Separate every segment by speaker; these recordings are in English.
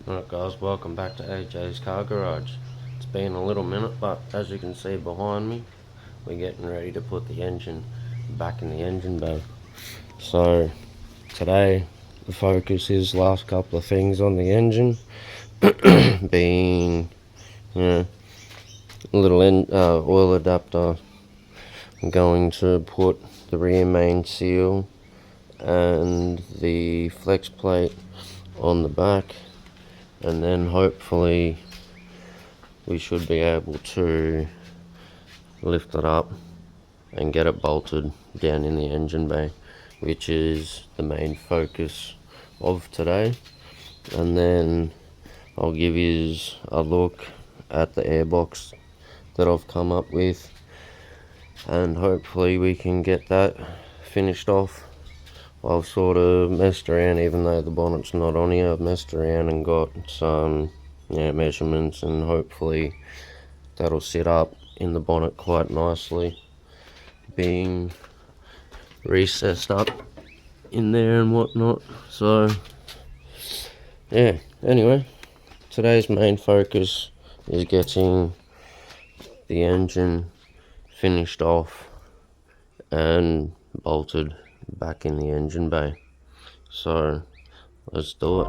Speaker 1: Alright guys, welcome back to AJ's Car Garage. It's been a little minute, but as you can see behind me, we're getting ready to put the engine back in the engine bay. So today the focus is last couple of things on the engine being, a little oil adapter. I'm going to put the rear main seal and the flex plate on the back, and then hopefully we should be able to lift it up and get it bolted down in the engine bay, which is the main focus of today. And then I'll give you a look at the airbox that I've come up with, and hopefully we can get that finished off. I've sort of messed around, even though the bonnet's not on here. I've messed around and got some measurements, and hopefully that'll sit up in the bonnet quite nicely, being recessed up in there and whatnot. So yeah, anyway, today's main focus is getting the engine finished off and bolted back in the engine bay. So let's do it.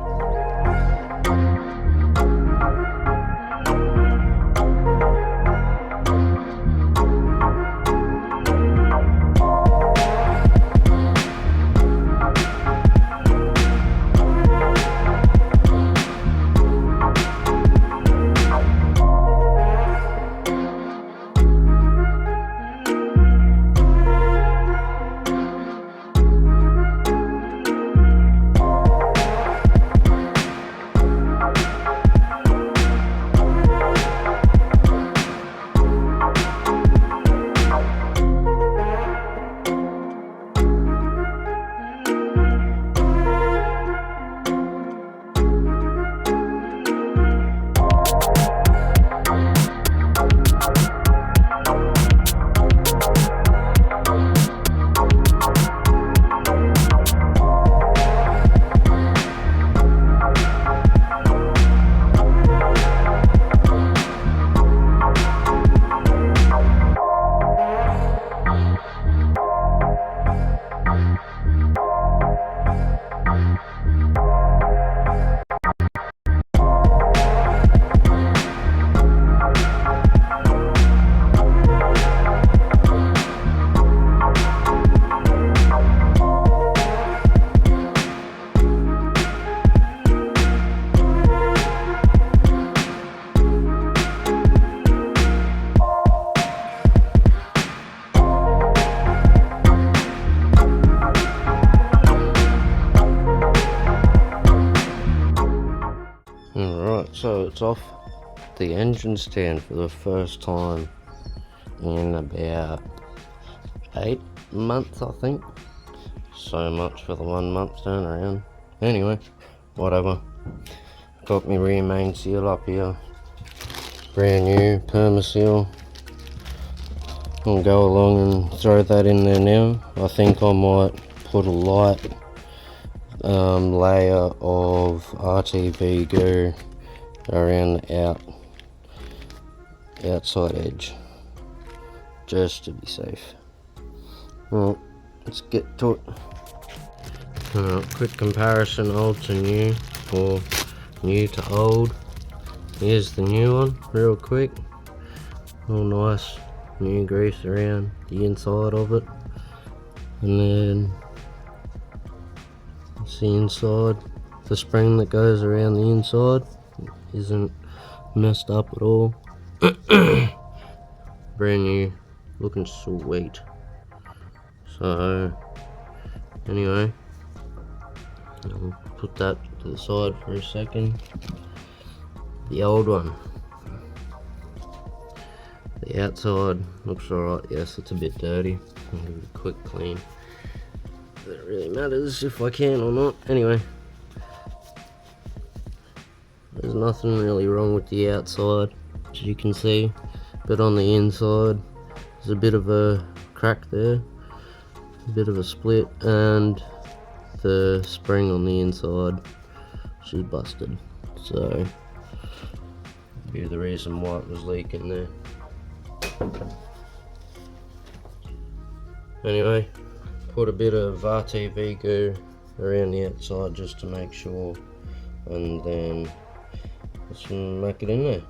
Speaker 1: Alright, so it's off the engine stand for the first time in about 8 months, I think. So much for the 1 month turnaround. Anyway, whatever. Got my rear main seal up here, brand new perma seal. I'll go along and throw that in there now. I think I might put a light layer of RTV goo around the outside edge, just to be safe. Well, let's get to it. Quick comparison, old to new, or new to old. Here's the new one, real quick. All nice new grease around the inside of it, and then the inside, the spring that goes around the inside isn't messed up at all. Brand new, looking sweet. So anyway, I'll put that to the side for a second. The old one, the outside looks alright. Yes, it's a bit dirty. I'll give it a quick clean. It really matters if I can or not. Anyway, there's nothing really wrong with the outside, as you can see, but on the inside there's a bit of a crack there, a bit of a split, and the spring on the inside, she's busted. so be the reason why it was leaking there. Anyway, put a bit of RTV goo around the outside just to make sure, and then let's make it in there.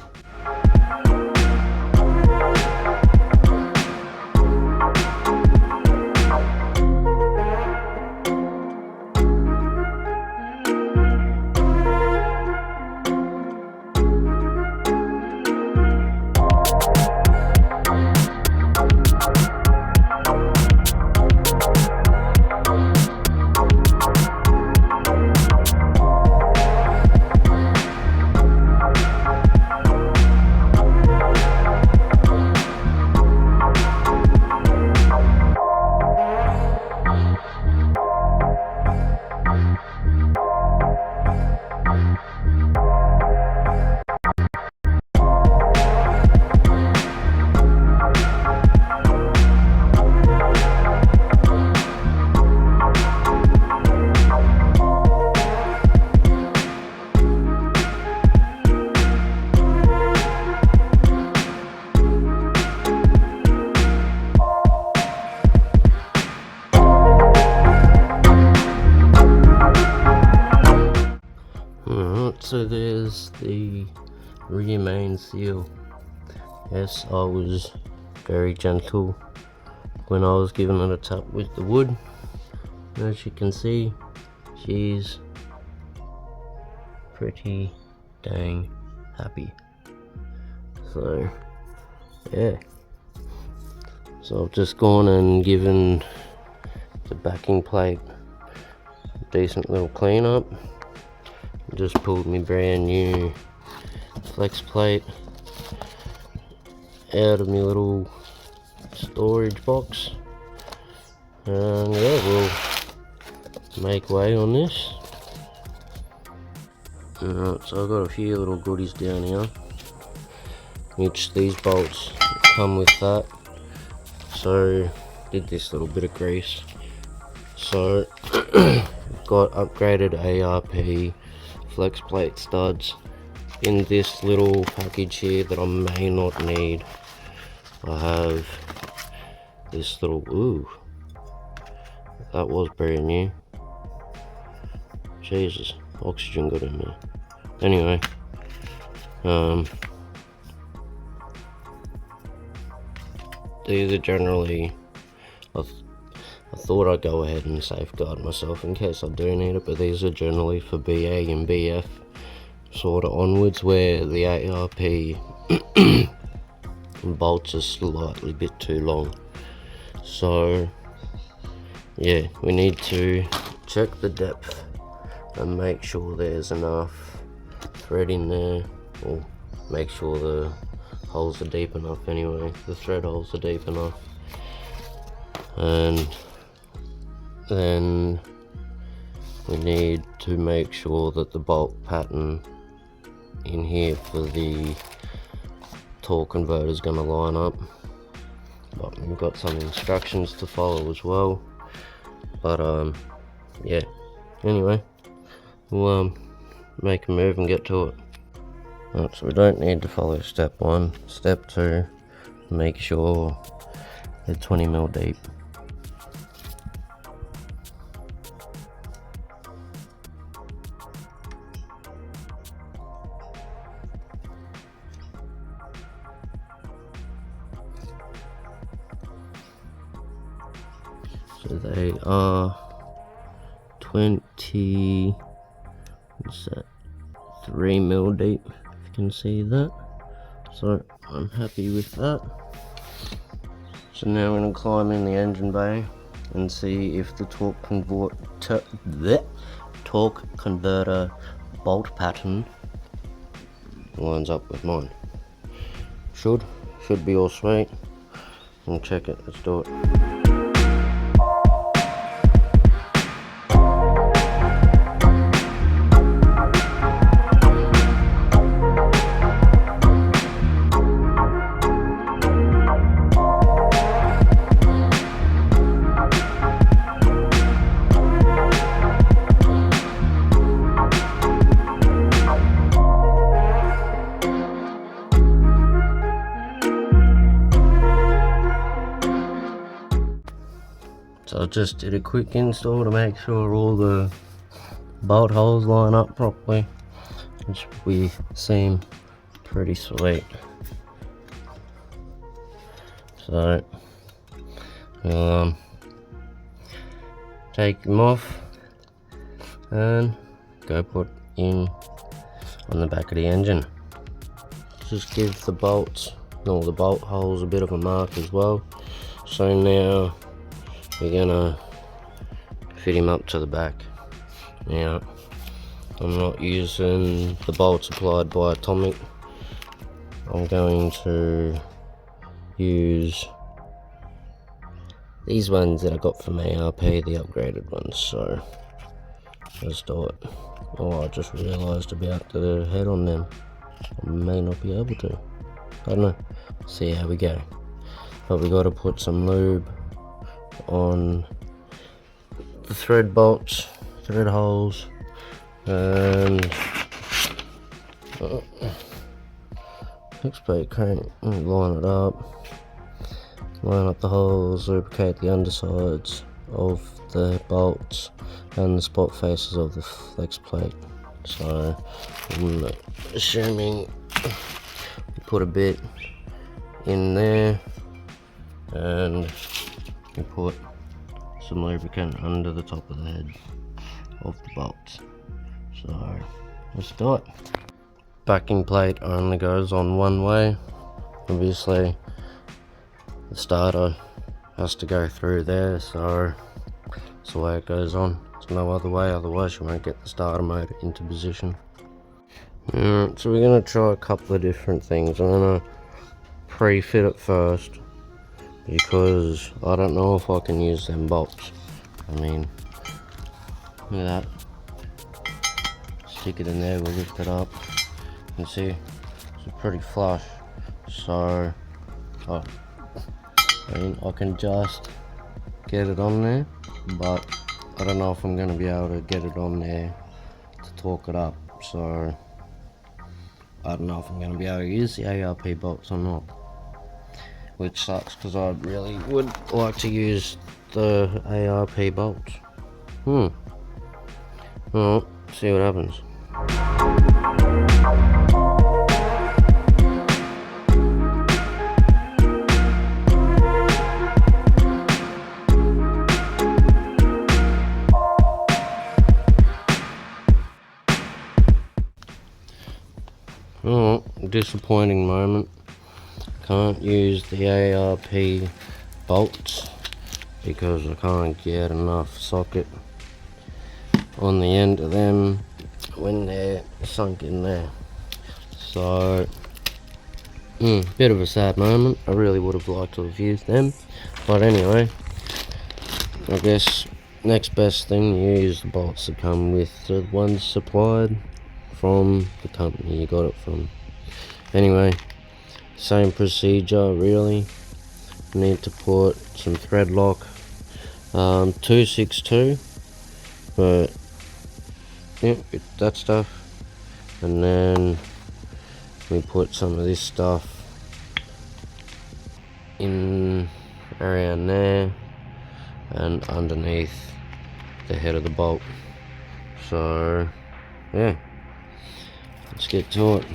Speaker 1: So there's the rear main seal. Yes, I was very gentle when I was giving it a tap with the wood. As you can see, she's pretty dang happy. So yeah, so I've just gone and given the backing plate a decent little clean up. Just pulled my brand new Flexplate out of my little storage box, and yeah, we'll make way on this. Alright, so I've got a few little goodies down here, which these bolts come with that. So did this little bit of grease. So got upgraded ARP Flexplate studs in this little package here that I may not need. I have this little, ooh, that was brand new. Jesus, oxygen got in there. Anyway, these are generally, I thought I'd go ahead and safeguard myself in case I do need it, but these are generally for BA and BF sort of onwards, where the ARP bolts are slightly bit too long. So yeah, we need to check the depth and make sure there's enough thread in there, or make sure the holes are deep enough anyway, the thread holes are deep enough. And then we need to make sure that the bolt pattern in here for the torque converter is going to line up, but we've got some instructions to follow as well. But yeah, anyway, we'll make a move and get to it. Right, so we don't need to follow step 1. Step 2, make sure they're 20mm deep. So they are 23mm deep, if you can see that. So I'm happy with that. So now we're going to climb in the engine bay and see if the torque converter bolt pattern lines up with mine. Should be all sweet. We'll check it. Let's do it. So I just did a quick install to make sure all the bolt holes line up properly, which we seem pretty sweet. So we'll take them off and go put in on the back of the engine. Just give the bolts, all the bolt holes, a bit of a mark as well. So now we're gonna fit him up to the back. Now I'm not using the bolts applied by Atomic. I'm going to use these ones that I got from ARP, the upgraded ones. So let's do it. Oh, I just realised about the head on them. I may not be able to. I don't know. See how we go. But we got to put some lube on the thread bolts, thread holes, and Flexplate crank. Line it up. Line up the holes. Lubricate the undersides of the bolts and the spot faces of the flex plate. So I'm assuming we put a bit in there and we put some lubricant under the top of the head of the bolts. So let's do it. Backing plate only goes on one way. Obviously the starter has to go through there, so that's the way it goes on. There's no other way, otherwise you won't get the starter motor into position. Alright, so we're going to try a couple of different things. I'm going to pre-fit it first, because I don't know if I can use them bolts. I mean, look at that. Stick it in there, we'll lift it up. You can see, it's pretty flush. So, I mean, I can just get it on there, but I don't know if I'm going to be able to get it on there to torque it up. So I don't know if I'm going to be able to use the ARP bolts or not, which sucks because I really would like to use the ARP bolts. Well, see what happens. Oh, disappointing moment. Can't use the ARP bolts because I can't get enough socket on the end of them when they're sunk in there. So, bit of a sad moment. I really would have liked to have used them. But anyway, I guess next best thing, you use the bolts that come with the ones supplied from the company you got it from. Anyway, same procedure really. Need to put some thread lock, 262, but yeah, that stuff, and then we put some of this stuff in around there and underneath the head of the bolt. So yeah, let's get to it.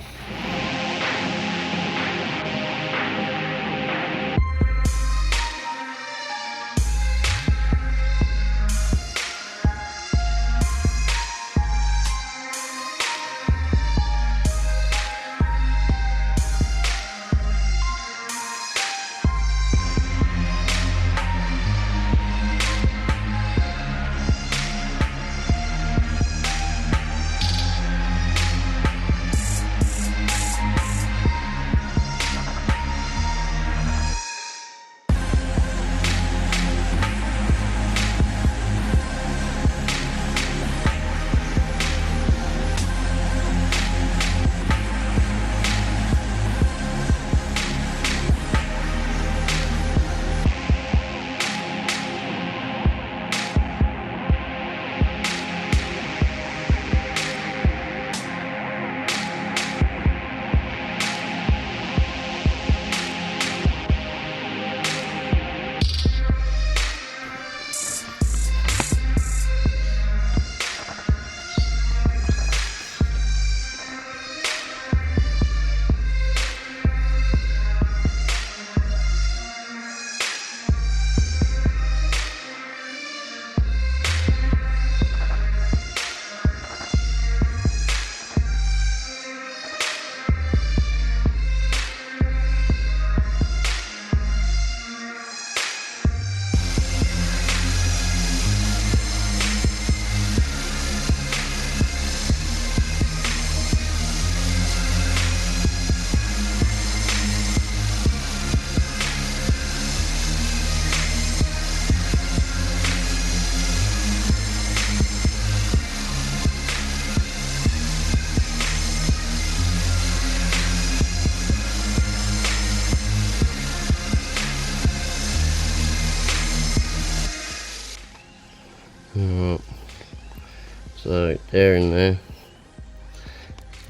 Speaker 1: they're in there.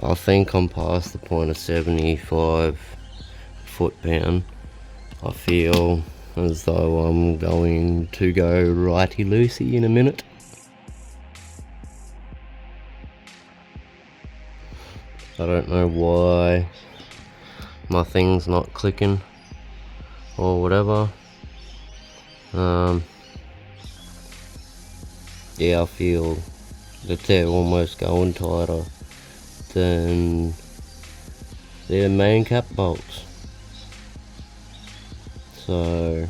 Speaker 1: I think I'm past the point of 75 foot-pound. I feel as though I'm going to go righty-loosey in a minute. I don't know why my thing's not clicking or whatever. Yeah, I feel that they're almost going tighter than their main cap bolts. So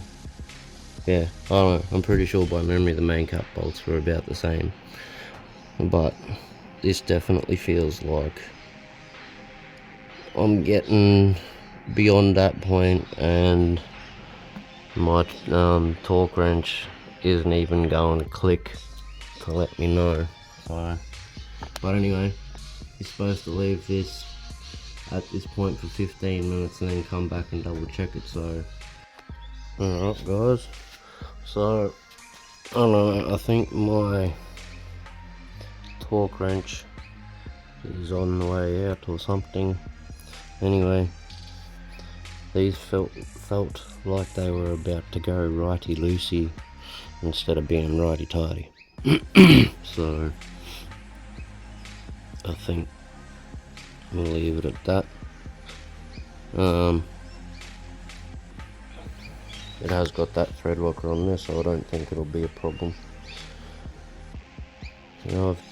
Speaker 1: yeah, I don't know, I'm pretty sure by memory the main cap bolts were about the same, but this definitely feels like I'm getting beyond that point, and my torque wrench isn't even going to click to let me know. So, but anyway, you're supposed to leave this at this point for 15 minutes and then come back and double check it. So alright guys, so I don't know, I think my torque wrench is on the way out or something. Anyway, these felt like they were about to go righty-loosey instead of being righty-tighty. So I think we'll leave it at that. It has got that thread locker on there, so I don't think it'll be a problem. I've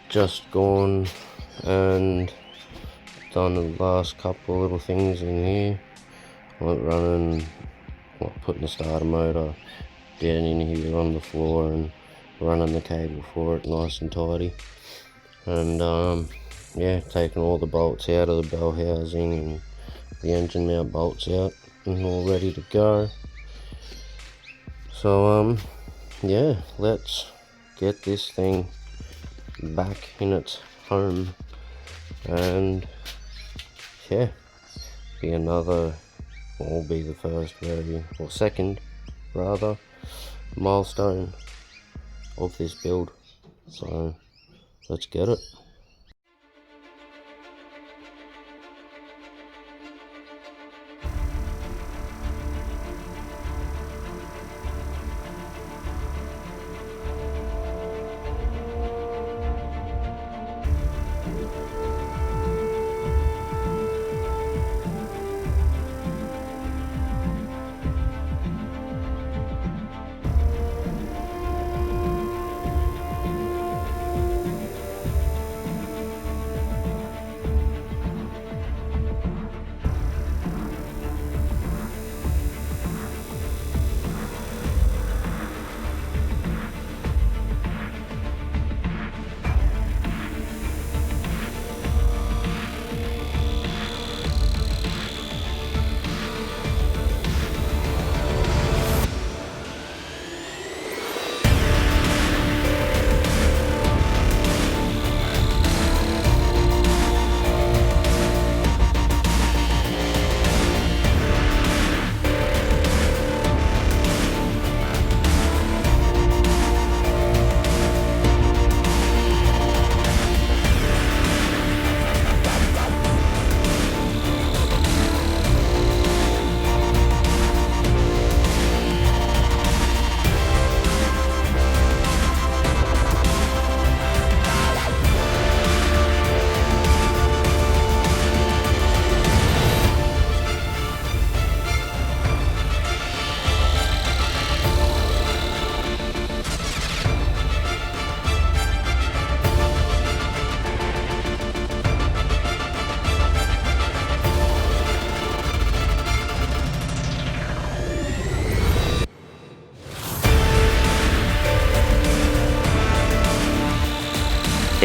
Speaker 1: just gone and done the last couple of little things in here, like running, putting the starter motor down in here on the floor and running the cable for it nice and tidy, and yeah, taking all the bolts out of the bell housing and the engine mount bolts out and all ready to go. So yeah, let's get this thing back in its home, and yeah, be another, or be the first or second rather, milestone of this build. So let's get it.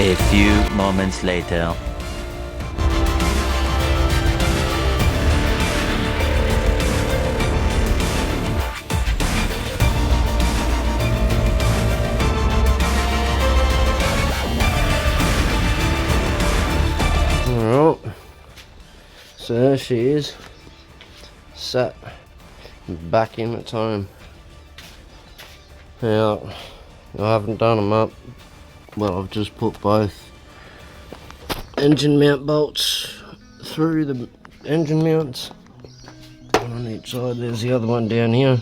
Speaker 2: A few moments later.
Speaker 1: Alright, so there she is, sat back in its home. Now, I haven't done them up, but I've just put both engine mount bolts through the engine mounts. One on each side, there's the other one down here.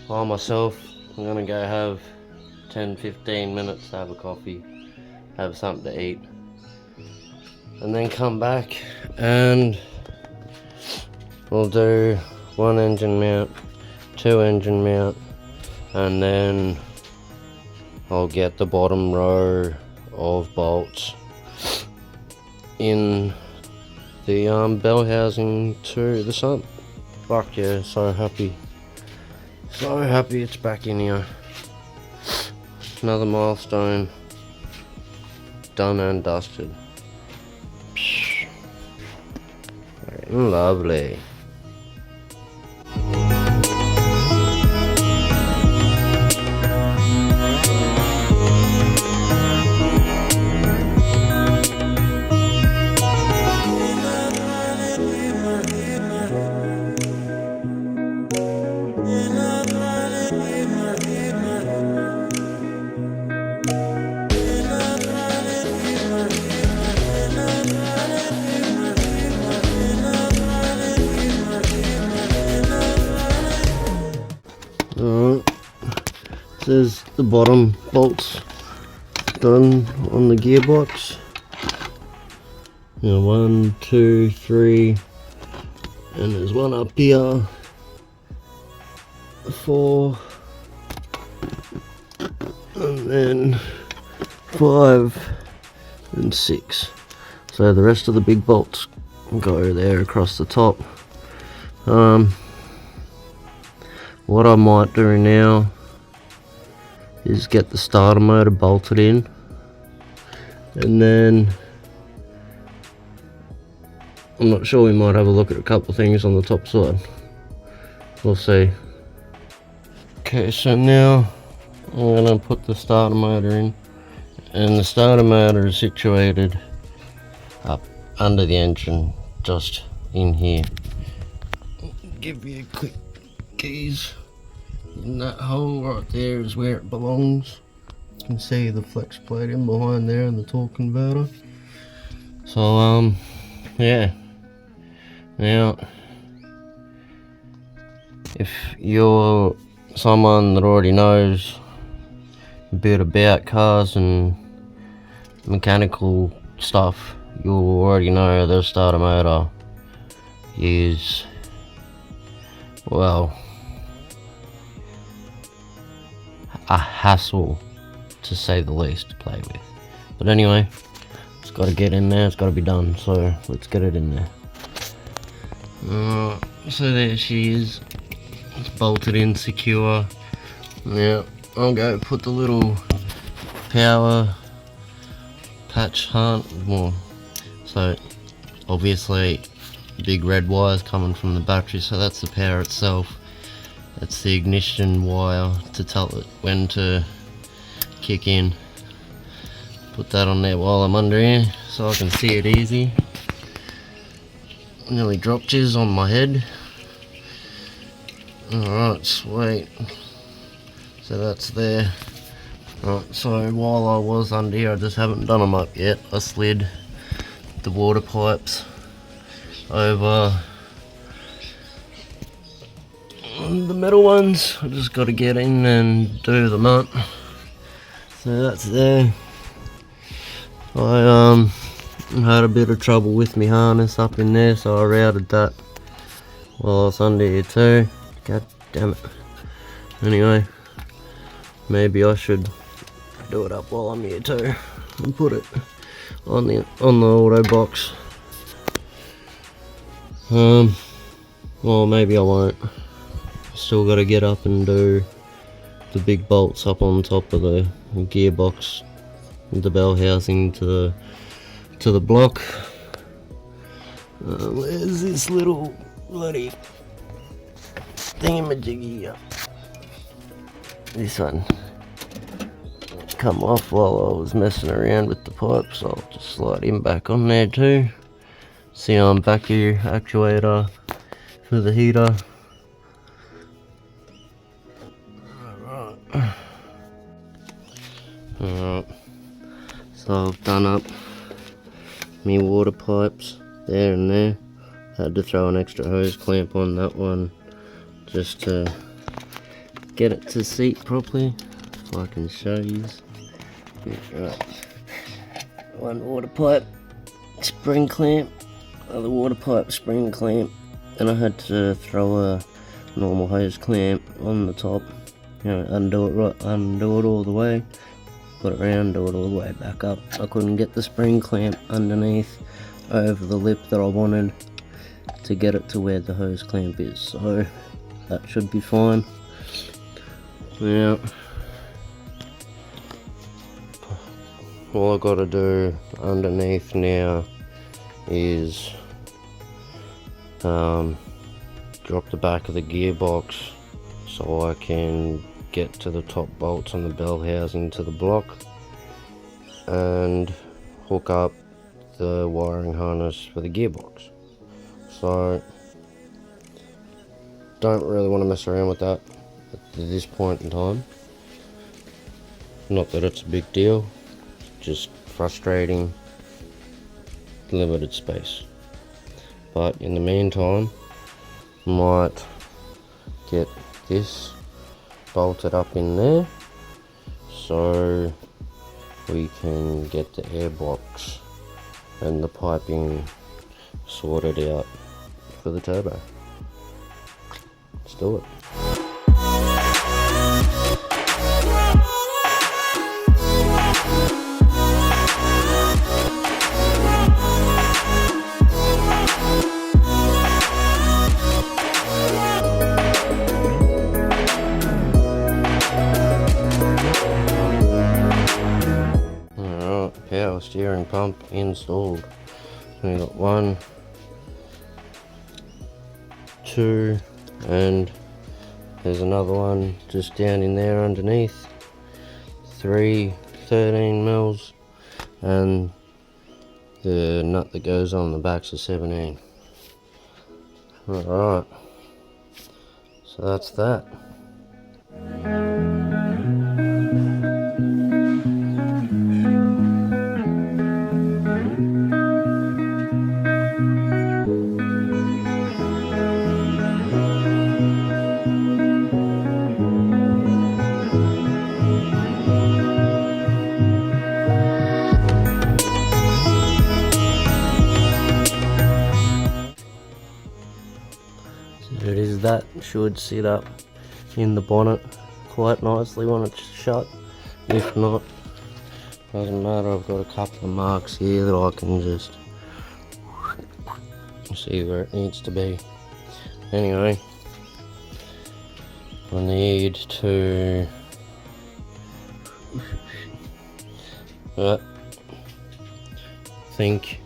Speaker 1: By myself, I'm gonna go have 10-15 minutes to have a coffee, have something to eat, and then come back and we'll do one engine mount, two engine mount, and then I'll get the bottom row of bolts in the bell housing to the sump. Fuck yeah, so happy it's back in here. Another milestone done and dusted. Lovely. There's the bottom bolts done on the gearbox. 1, 2, 3, and there's one up here. 4, and then 5 and 6. So the rest of the big bolts go there across the top. What I might do now is get the starter motor bolted in, and then I'm not sure, we might have a look at a couple of things on the top side. We'll see. Okay, so now I'm gonna put the starter motor in, and the starter motor is situated up under the engine, just in here. Give you a quick gaze. In that hole right there is where it belongs. You can see the flex plate in behind there and the torque converter. So yeah. Now, if you're someone that already knows a bit about cars and mechanical stuff, you'll already know the starter motor is, well, a hassle to say the least to play with. But anyway, it's got to get in there, it's got to be done, so let's get it in there. So there she is, it's bolted in secure. Now I'll go put the little power patch more. So obviously big red wires coming from the battery, so that's the power itself. That's the ignition wire to tell it when to kick in. Put that on there while I'm under here so I can see it easy. Nearly dropped jizz on my head. Alright, sweet. So that's there. Right, so while I was under here, I just haven't done them up yet. I slid the water pipes over the metal ones. I just got to get in and do them up. So that's there. I had a bit of trouble with my harness up in there, so I routed that while I was under here too. God damn it. Anyway, maybe I should do it up while I'm here too and put it on the auto box. Well, maybe I won't. Still got to get up and do the big bolts up on top of the gearbox, the bell housing to the block. Where's this little bloody thingamajiggy here? This one come off while I was messing around with the pipe, so I'll just slide him back on there too. See, I'm back here, actuator for the heater. Alright, so I've done up me water pipes there and there. Had to throw an extra hose clamp on that one just to get it to seat properly. If I can show you. Right. One water pipe spring clamp, other water pipe spring clamp, and I had to throw a normal hose clamp on the top, you know, undo it all the way, put it around, do it all the way back up. I couldn't get the spring clamp underneath over the lip that I wanted to get it to where the hose clamp is, so that should be fine. Now all I gotta do underneath now is drop the back of the gearbox so I can get to the top bolts on the bell housing to the block and hook up the wiring harness for the gearbox. So don't really want to mess around with that at this point in time. Not that it's a big deal, just frustrating, limited space. But in the meantime, might get this bolted up in there so we can get the airbox and the piping sorted out for the turbo. Let's do it. Power steering pump installed. We got 1, 2, and there's another one just down in there underneath. 3 13 mils, and the nut that goes on the back's a 17. Alright, so that's that. It is that should sit up in the bonnet quite nicely when it's shut. If not, doesn't matter. I've got a couple of marks here that I can just see where it needs to be. Anyway, I need to think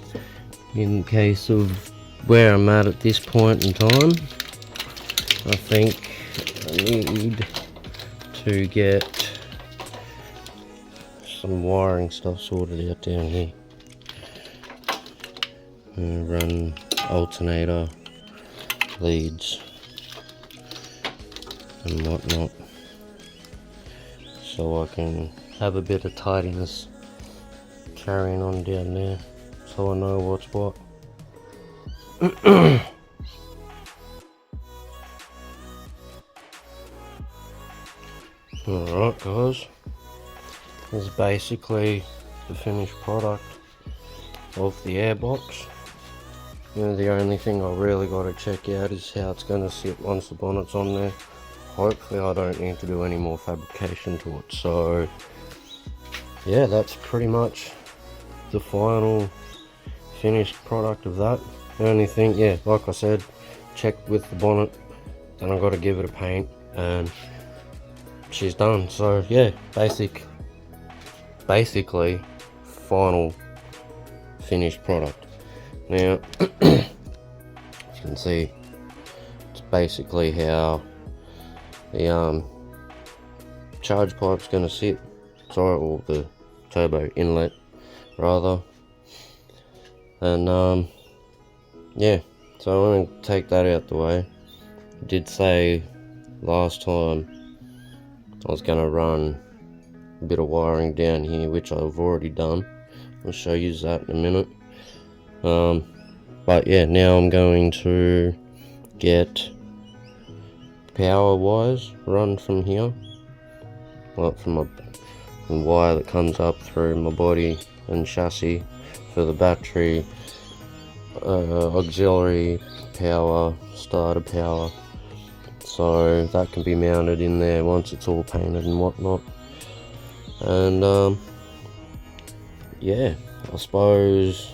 Speaker 1: in case of where I'm at this point in time. I think I need to get some wiring stuff sorted out down here. Run alternator leads and whatnot, so I can have a bit of tidiness carrying on down there, so I know what's what. Alright guys, this is basically the finished product of the airbox. You know, the only thing I really got to check out is how it's going to sit once the bonnet's on there. Hopefully I don't need to do any more fabrication to it. So yeah, that's pretty much the final finished product of that. The only thing, yeah, like I said, check with the bonnet, then I got to give it a paint and she's done. So yeah, basically final finished product. Now as you can see, it's basically how the charge pipe's going to sit, or the turbo inlet rather, and yeah, so I'm going to take that out the way. I did say last time I was going to run a bit of wiring down here, which I've already done. I'll show you that in a minute. But yeah, now I'm going to get power wires run from here, like from a wire that comes up through my body and chassis for the battery, auxiliary power, starter power, so that can be mounted in there once it's all painted and whatnot. And yeah, I suppose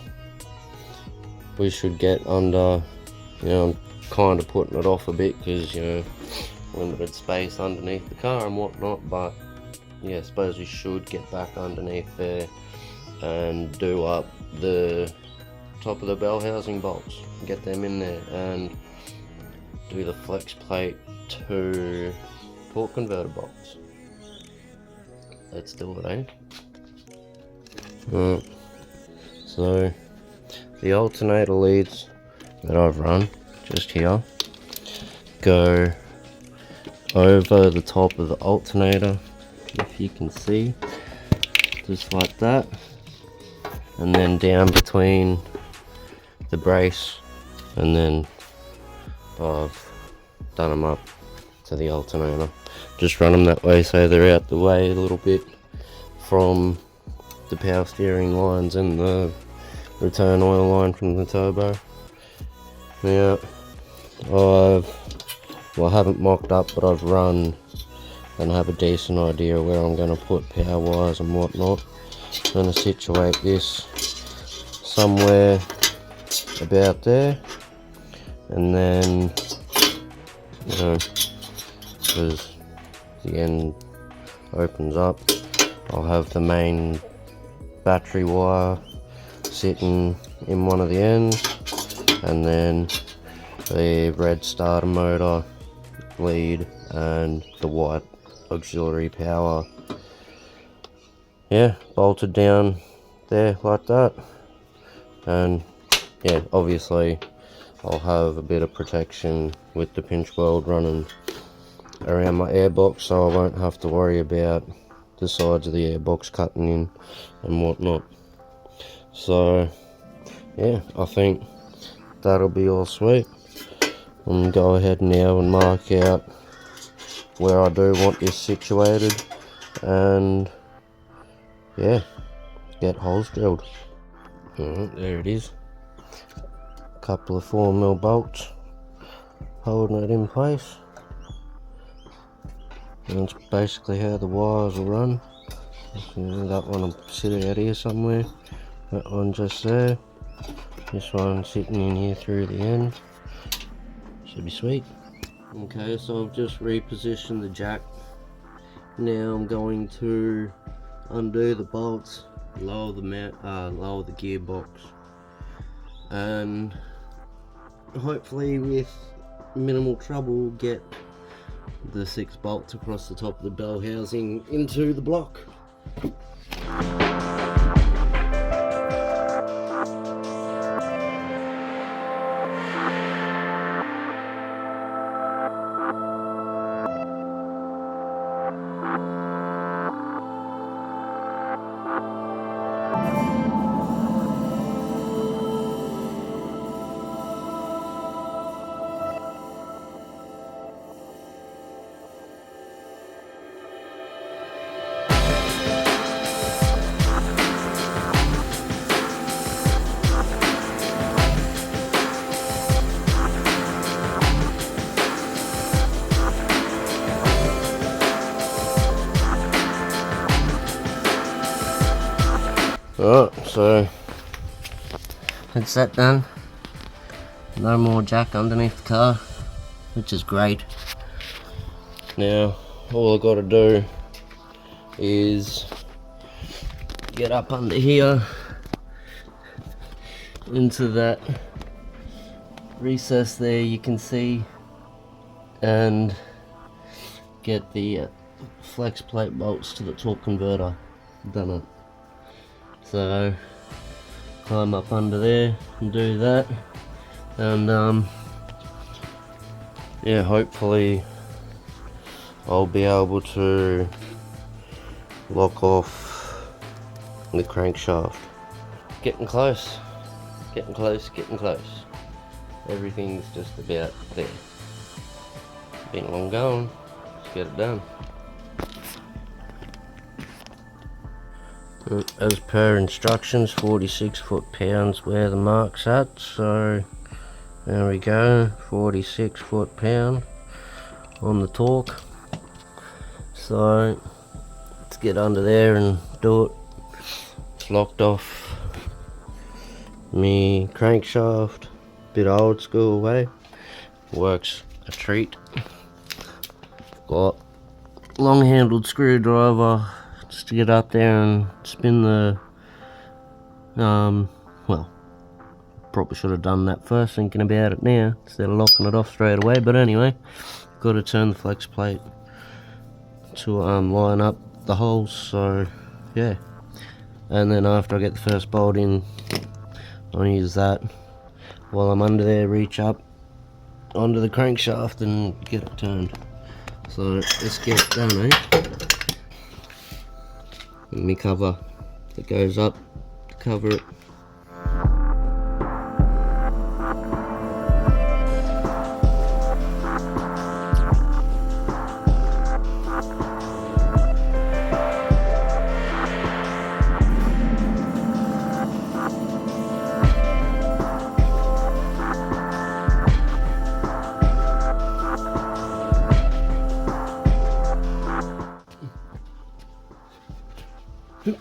Speaker 1: we should get under, you know, I'm kind of putting it off a bit because, you know, limited space underneath the car and whatnot, but yeah, I suppose we should get back underneath there and do up the top of the bell housing bolts, get them in there, and do the Flexplate to torque converter bolts. Let's do it, eh? So the alternator leads that I've run just here go over the top of the alternator, if you can see, just like that, and then down between the brace, and then I've done them up to the alternator. Just run them that way so they're out the way a little bit from the power steering lines and the return oil line from the turbo. Now I haven't mocked up, but I've run and have a decent idea where I'm going to put power wires and whatnot. I'm going to situate this somewhere about there, and then, you know, because the end opens up, I'll have the main battery wire sitting in one of the ends, and then the red starter motor lead and the white auxiliary power, yeah, bolted down there like that. And yeah, obviously I'll have a bit of protection with the pinch weld running around my airbox, so I won't have to worry about the sides of the airbox cutting in and whatnot. So yeah, I think that'll be all sweet. And go ahead now and mark out where I do want this situated, and yeah, get holes drilled. Alright, there it is. A couple of 4mm bolts holding it in place. And that's basically how the wires will run. That one will sit out here somewhere. That one just there. This one sitting in here through the end. Should be sweet. Okay, so I've just repositioned the jack. Now I'm going to undo the bolts, lower the gearbox, and hopefully with minimal trouble get the 6 bolts across the top of the bell housing into the block. Alright, so that's that done. No more jack underneath the car, which is great. Now all I gotta do is get up under here into that recess there, you can see, and get the Flexplate bolts to the torque converter. Done it. So climb up under there and do that, and yeah, hopefully I'll be able to lock off the crankshaft. Getting close, getting close, getting close. Everything's just about there. Been long going, let's get it done. As per instructions, 46 foot-pounds where the mark's at, so there we go, 46 foot-pound on the torque. So let's get under there and do it. It's locked off me crankshaft, bit old school way, works a treat. Got long handled screwdriver just to get up there and spin the well, probably should have done that first, thinking about it now instead of locking it off straight away, but anyway, got to turn the flex plate to line up the holes. So yeah, and then after I get the first bolt in, I'll use that while I'm under there, reach up onto the crankshaft and get it turned. So let's get it done, eh? And me cover that goes up to cover it.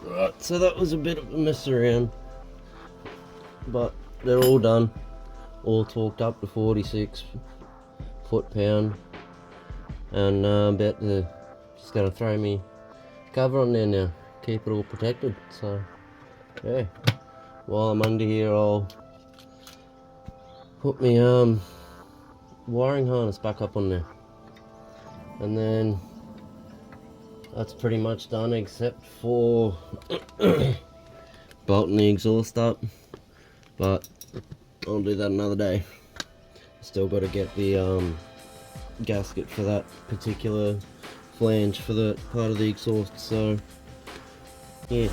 Speaker 1: Right, so that was a bit of a mess around, but they're all done, all torqued up to 46 foot-pound, and about to just gonna throw me cover on there now, keep it all protected. So yeah, while I'm under here, I'll put me wiring harness back up on there, and then that's pretty much done except for bolting the exhaust up, but I'll do that another day. Still got to get the gasket for that particular flange for the part of the exhaust, so yeah.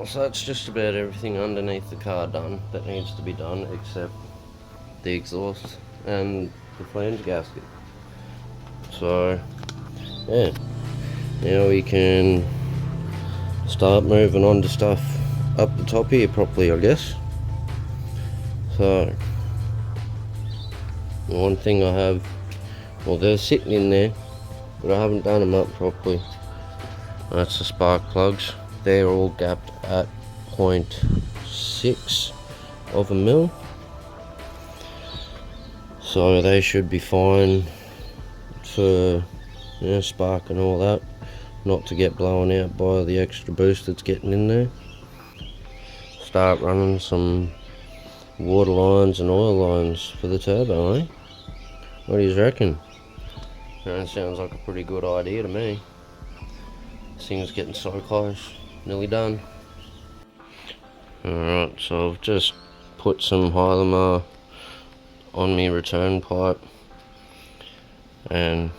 Speaker 1: So that's just about everything underneath the car done that needs to be done, except the exhaust and the flange gasket. So yeah, now we can start moving on to stuff up the top here properly, I guess. So one thing I have, well, they're sitting in there, but I haven't done them up properly. That's the spark plugs. They're all gapped at 0.6 of a mil, so they should be fine for, you know, spark and all that, not to get blown out by the extra boost that's getting in there. Start running some water lines and oil lines for the turbo, eh? What do you reckon? That sounds like a pretty good idea to me. This thing's getting so close. Nearly done. Alright, so I've just put some Hylamar on my return pipe and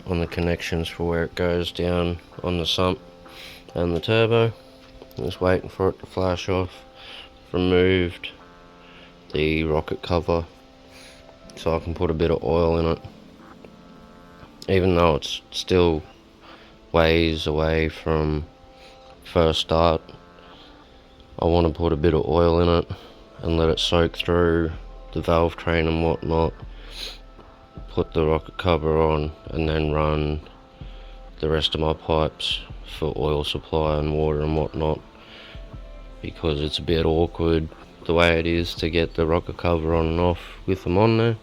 Speaker 1: on the connections for where it goes down on the sump and the turbo. Just waiting for it to flash off. Removed the rocket cover so I can put a bit of oil in it, even though it's still ways away from first start. I want to put a bit of oil in it and let it soak through the valve train and whatnot, put the rocket cover on, and then run the rest of my pipes for oil supply and water and whatnot, because it's a bit awkward the way it is to get the rocket cover on and off with them on there.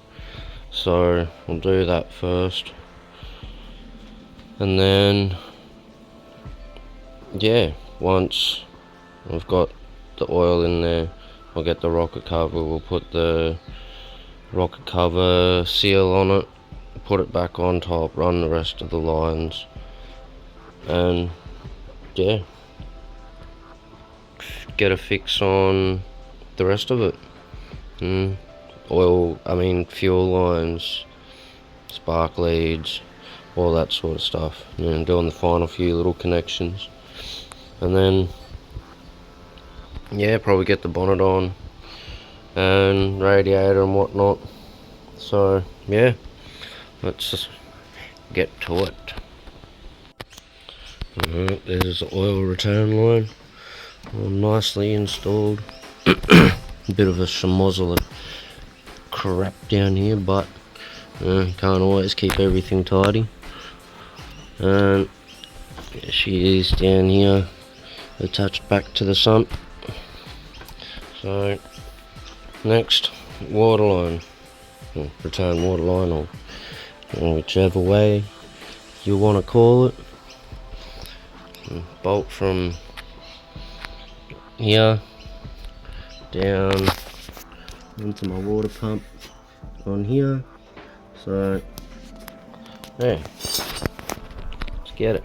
Speaker 1: So I'll do that first, and then yeah, once I've got the oil in there, I'll get the rocket cover, we'll put the rocket cover seal on it, put it back on top, run the rest of the lines, and yeah, get a fix on the rest of it. Fuel lines, spark leads, all that sort of stuff, and doing the final few little connections, and then yeah, probably get the bonnet on and radiator and whatnot. So yeah, let's just get to it. Alright, there's the oil return line, all nicely installed. A bit of a schmozzle of crap down here, but can't always keep everything tidy. And there she is down here, attached back to the sump. So next, water line, or return water line, or whichever way you want to call it. Bolt from here down into my water pump on here. So yeah, let's get it.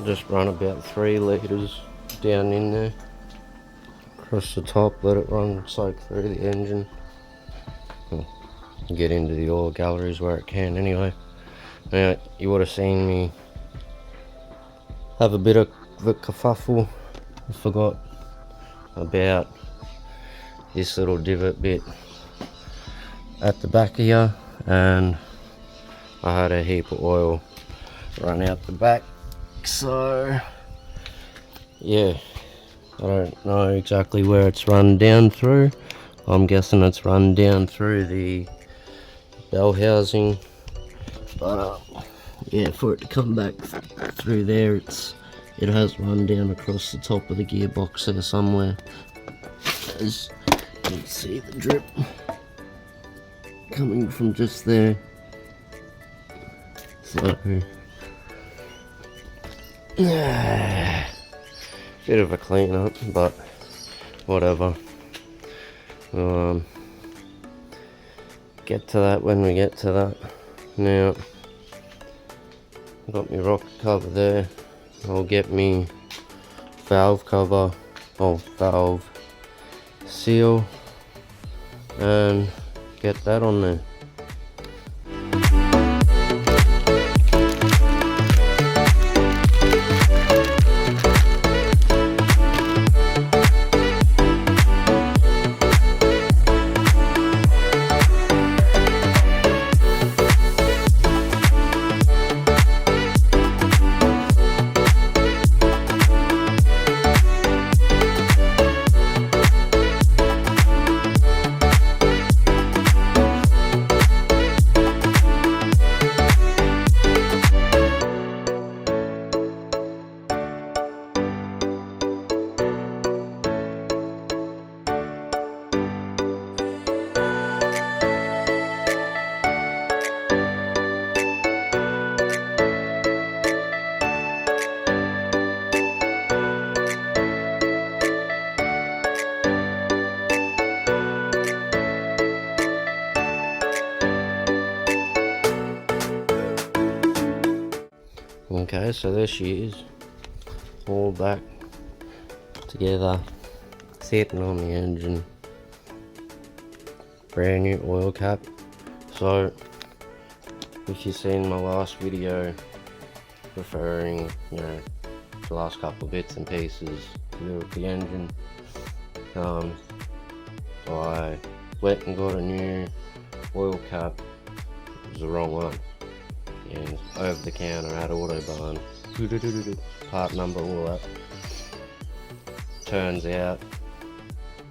Speaker 1: Just run about 3 litres down in there, across the top, let it run soak through the engine, get into the oil galleries where it can anyway. Now, you would have seen me have a bit of a kerfuffle. I forgot about this little divot bit at the back here, and I had a heap of oil run out the back. So yeah, I don't know exactly where it's run down through. I'm guessing it's run down through the bell housing, but yeah, for it to come back through there, it has run down across the top of the gearbox there somewhere. As you can see, the drip coming from just there. So bit of a clean up, but whatever. Get to that when we get to that. Now, got my rocket cover there. I'll get me valve cover, or valve seal, and get that on there. Okay, so there she is, all back together, sitting on the engine, brand new oil cap. So if you've seen my last video referring, the last couple of bits and pieces to do with the engine, I went and got a new oil cap. It was the wrong one, and over the counter at Autobarn, part number, all that. turns out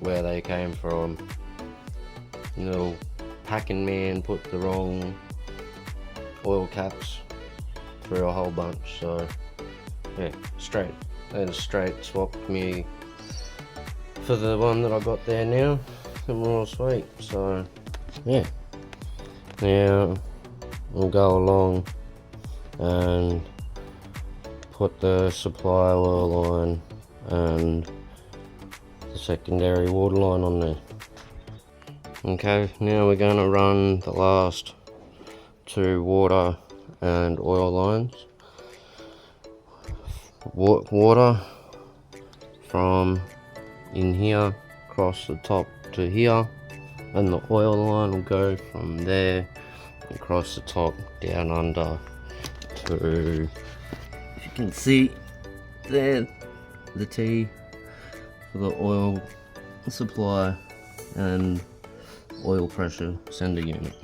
Speaker 1: where they came from. Little packing man put the wrong oil caps through a whole bunch, so yeah, they just straight swapped me for the one that I got there now, and we're all sweet. So yeah, now we'll go along and put the supply oil line and the secondary water line on there. Okay, now we're going to run the last two water and oil lines. Water from in here across the top to here, and the oil line will go from there across the top down under to, if you can see there, the T for the oil supply and oil pressure sender unit.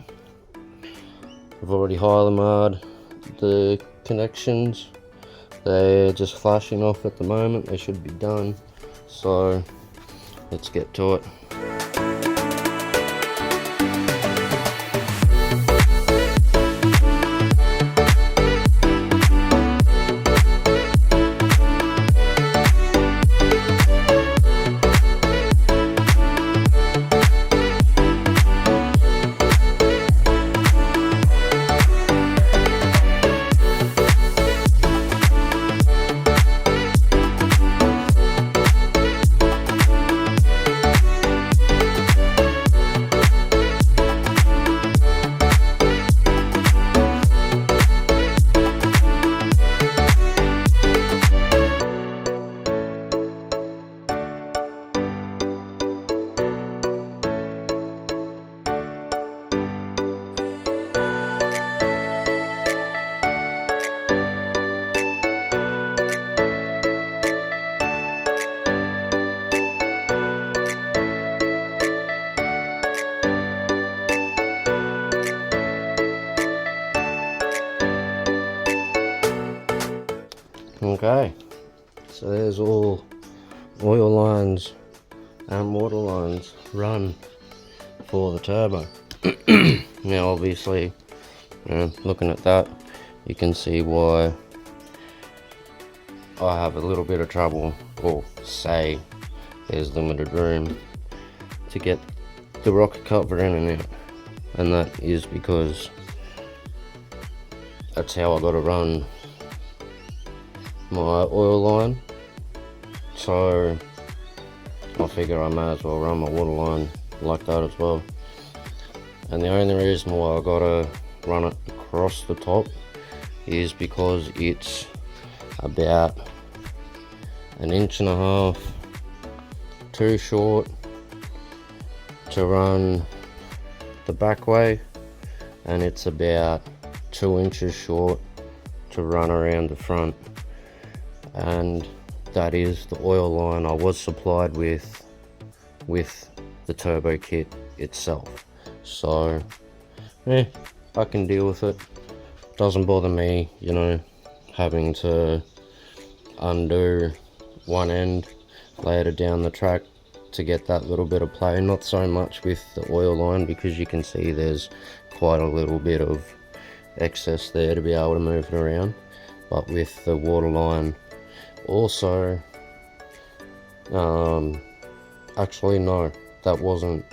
Speaker 1: I've already marred the connections. They're just flashing off at the moment. They should be done, so let's get to it. Okay, so there's all oil lines and water lines run for the turbo. Now obviously, looking at that, you can see why I have a little bit of trouble, or say there's limited room to get the rocket cover in and out, and that is because that's how I got to run my oil line. So I figure I may as well run my water line like that as well. And the only reason why I gotta run it across the top is because it's about 1.5 inches too short to run the back way, and it's about 2 inches short to run around the front. And that is the oil line I was supplied with the turbo kit itself. So yeah, I can deal with it. Doesn't bother me, you know, having to undo one end later down the track to get that little bit of play. Not so much with the oil line, because you can see there's quite a little bit of excess there to be able to move it around, but with the water line also, actually no, that wasn't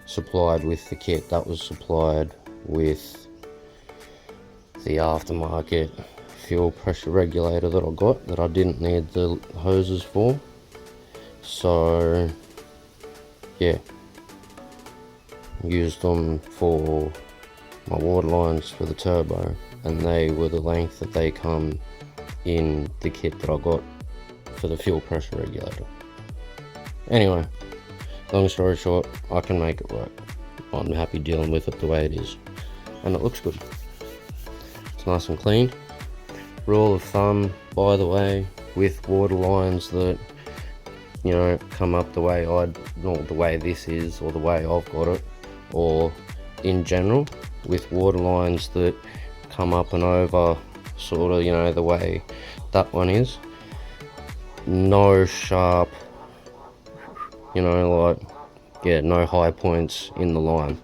Speaker 1: supplied with the kit. That was supplied with the aftermarket fuel pressure regulator that I got, that I didn't need the hoses for. So yeah, used them for my water lines for the turbo, and they were the length that they come in the kit that I got for the fuel pressure regulator. Anyway, long story short, I can make it work. I'm happy dealing with it the way it is, and it looks good. It's nice and clean. Rule of thumb, by the way, with water lines that, you know, come up the way the way this is, or the way I've got it, or in general with water lines that come up and over, sort of, you know, the way that one is, no sharp, you know, like, yeah, no high points in the line.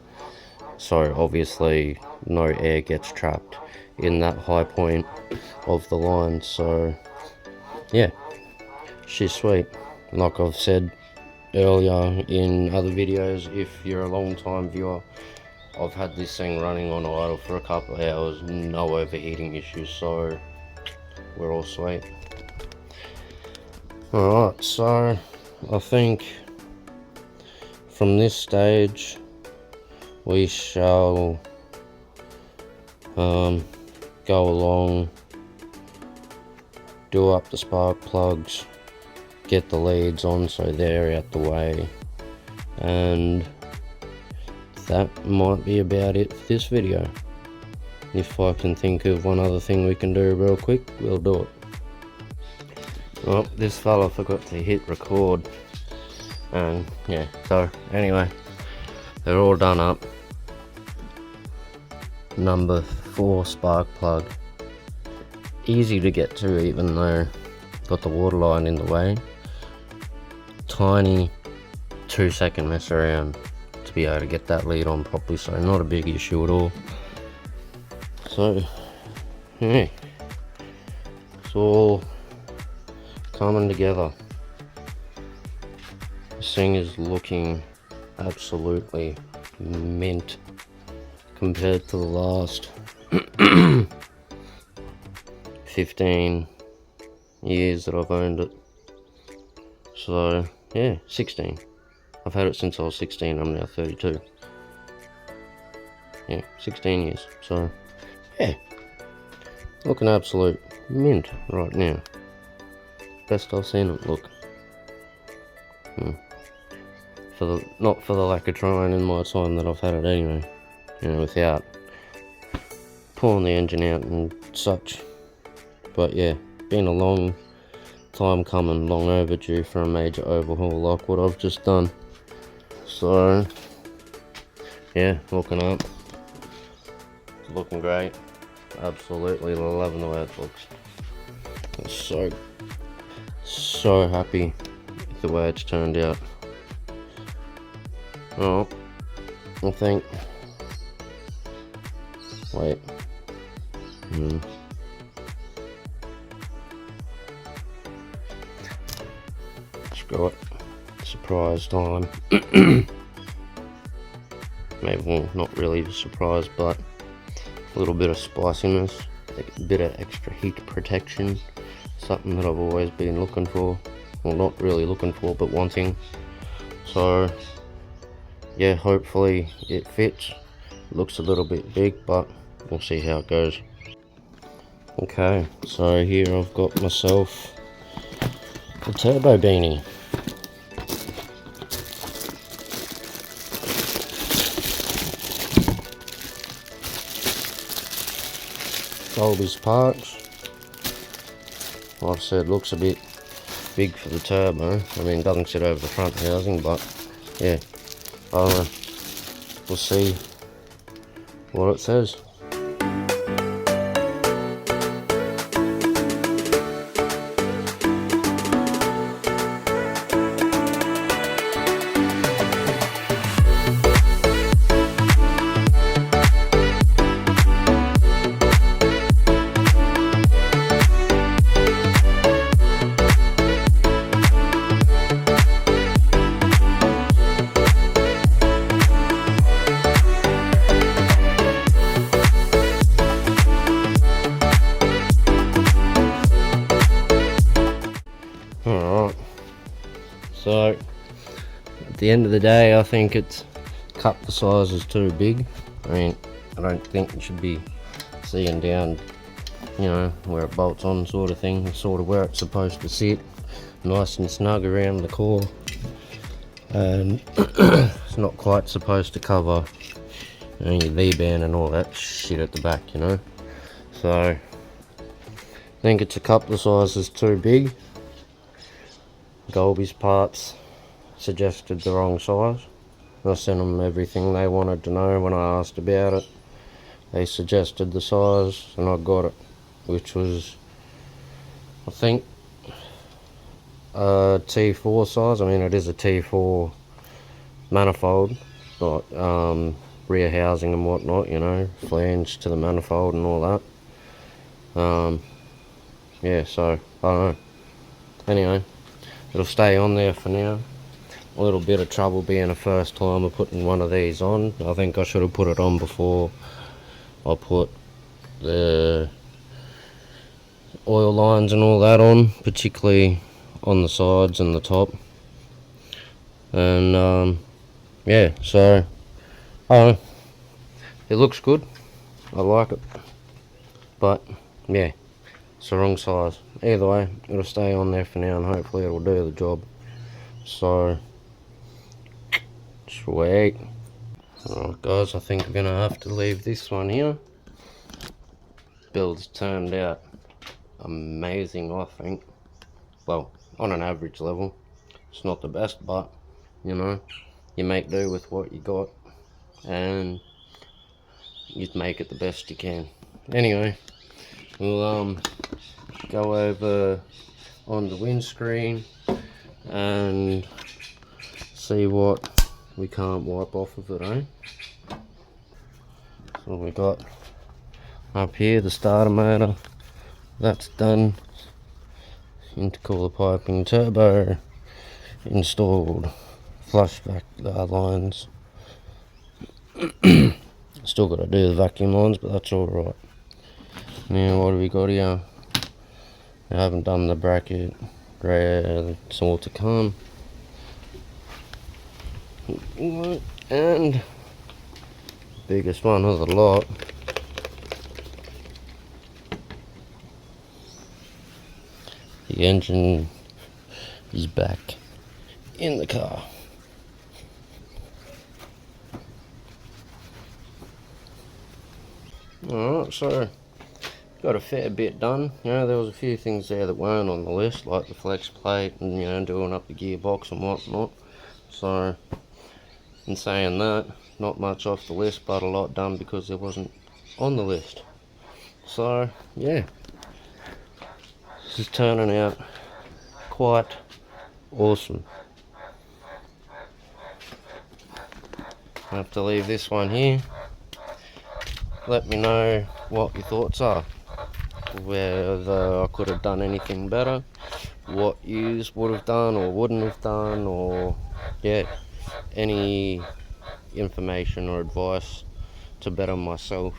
Speaker 1: So obviously no air gets trapped in that high point of the line. So yeah, she's sweet. Like I've said earlier in other videos, if you're a long time viewer, I've had this thing running on idle for a couple of hours, no overheating issues, so we're all sweet. Alright, so I think from this stage we shall go along, do up the spark plugs, get the leads on so they're out the way, and that might be about it for this video. If I can think of one other thing we can do real quick, we'll do it. Well, this fella forgot to hit record, and yeah, so anyway, they're all done up. Number 4 spark plug, easy to get to even though got the water line in the way. Tiny 2-second mess around to be able to get that lead on properly, so not a big issue at all. So yeah, it's all coming together. This thing is looking absolutely mint compared to the last 15 years that I've owned it. So yeah, 16. I've had it since I was 16, I'm now 32. Yeah, 16 years. So yeah, looking absolute mint right now. Best I've seen it look. Not for the lack of trying in my time that I've had it anyway, you know, without pulling the engine out and such. But yeah, been a long time coming, long overdue for a major overhaul like what I've just done. So yeah, looking up, it's looking great. Absolutely loving the way it looks. I'm so happy with the way it's turned out. Oh, I think, wait, screw it, surprise time. Maybe, well, not really a surprise, but a little bit of spiciness, a bit of extra heat protection, something that I've always been looking for. Well, not really looking for, but wanting. So yeah, hopefully it fits. It looks a little bit big, but we'll see how it goes. Okay, so here I've got myself a turbo beanie. Dolby's parts. Like I said, looks a bit big for the turbo. I mean, it doesn't sit over the front housing, but yeah, we'll see what it says. Alright, so at the end of the day, I think it's cut the sizes too big. I mean, I don't think it should be seeing down, you know, where it bolts on sort of thing, sort of where it's supposed to sit, nice and snug around the core, and it's not quite supposed to cover, you know, your V-band and all that shit at the back, you know. So I think it's a couple of sizes too big. Dolby's parts suggested the wrong size. I sent them everything they wanted to know when I asked about it. They suggested the size and I got it, which was, I think, T4 size. I mean, it is a T4 manifold, not rear housing and whatnot, you know, flange to the manifold and all that. Yeah, so I don't know. Anyway, it'll stay on there for now. A little bit of trouble being a first timer putting one of these on. I think I should have put it on before I put the oil lines and all that on, particularly on the sides and the top. And yeah, so I don't know. It looks good. I like it, but yeah, it's the wrong size. Either way, it'll stay on there for now, and hopefully it'll do the job. So sweet. Alright guys, I think I'm gonna have to leave this one here. Build's turned out amazing, I think. Well, on an average level. It's not the best, but you know, you make do with what you got and you make it the best you can. Anyway, we'll go over on the windscreen and see what we can't wipe off of it, eh? So we got up here the starter motor, that's done. Intercooler piping, turbo installed, flush vac lines. Still got to do the vacuum lines, but that's alright. Now what have we got here? I haven't done the bracket, it's all to come. And biggest one of the lot, the engine is back in the car. Alright, so got a fair bit done. You know, there was a few things there that weren't on the list, like the flex plate and, you know, doing up the gearbox and whatnot. So in saying that, not much off the list, but a lot done because there wasn't on the list. So yeah, this is turning out quite awesome. I have to leave this one here. Let me know what your thoughts are, whether I could have done anything better, what you would have done or wouldn't have done, or yeah, any information or advice to better myself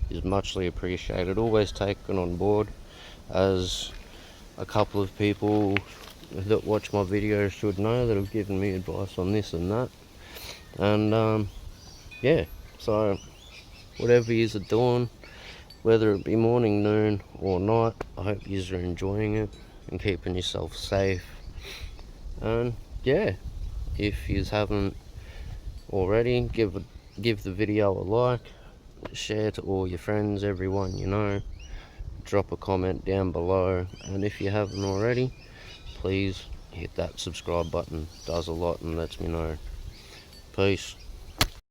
Speaker 1: is muchly appreciated. Always taken on board, as a couple of people that watch my videos should know that have given me advice on this and that. And yeah, so whatever yous are doing, whether it be morning, noon or night, I hope yous are enjoying it and keeping yourself safe. And yeah, if yous haven't already, give the video a like, share to all your friends, everyone you know, drop a comment down below, and if you haven't already, please hit that subscribe button. It does a lot and lets me know. Peace.